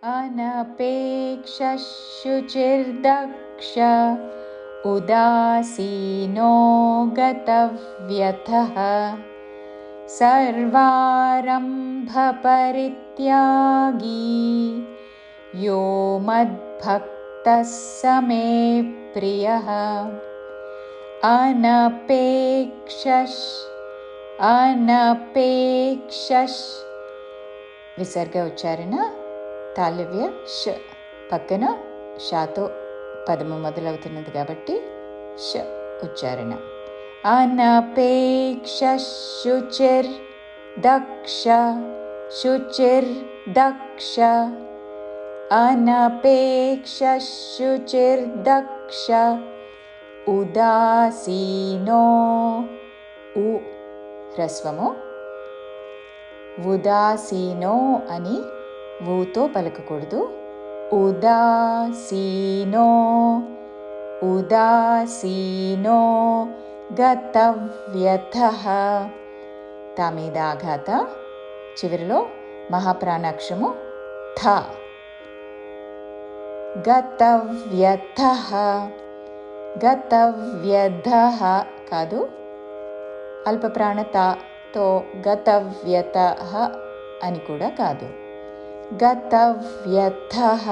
अनपेक्षः शुचिर्दक्ष उदासीनो गतव्यथः सर्वारम्भपरित्यागी यो मद्भक्तः स मे प्रियः अनपेक्षः విసర్గ ఉచ్చారణ తాళవ్య ష పక్కన షాతో పదము మొదలవుతున్నది కాబట్టి ష ఉచ్చారణ. అనపేక్షः శుచిర్దక్ష శుచిర్దక్ష అనపేక్షः శుచిర్దక్ష ఉదాసీనో ఉ హ్రస్వము ఉదాసీనో అని ఊతో పలకకూడదు. ఉదాసీనో ఉదాసీనో గతవ్యథః తా మీద ఆఘాత చివరిలో మహాప్రాణాక్షము థ. గతవ్యథః గతవ్యథః కాదు, అల్పప్రాణతో గతవ్యథః అని కూడా కాదు. గతవ్యథః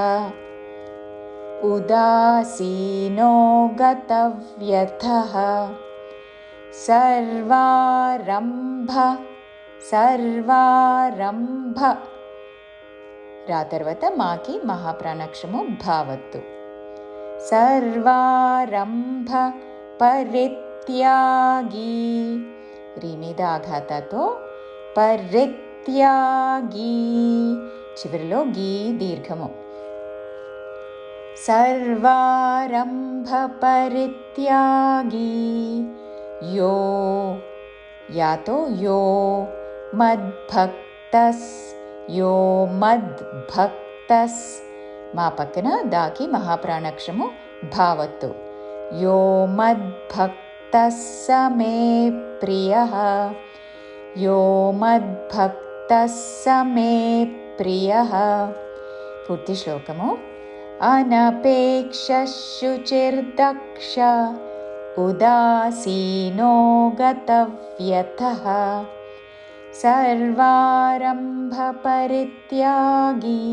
ఉదాసీనో గతవ్యథః సర్వారంభ రా తర్వాత మాకి మహాప్రాణాక్షము భావత్తు. సర్వారంభ పరిత్యాగి రీ మీద ఆఘాతతో పరిత్యాగి చివరిలో గీ దీర్ఘము. సర్వారంభ పరిత్యాగి యో యాతో యో మద్భక్తస్ యో మద్భక్తస్ మా పక్కన దాకి మహాప్రాణాక్షము భావత్తు. యో మద్భక్తః స మే ప్రియః యో మద్భక్తః స మే ప్రియః. పూర్తి శ్లోకము. అనపేక్షः శుచిర్దక్ష ఉదాసీనో గతవ్యథః సర్వారంభ పరిత్యాగి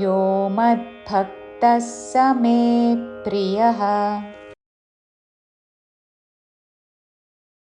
యో మద్భక్తః స మే ప్రియః.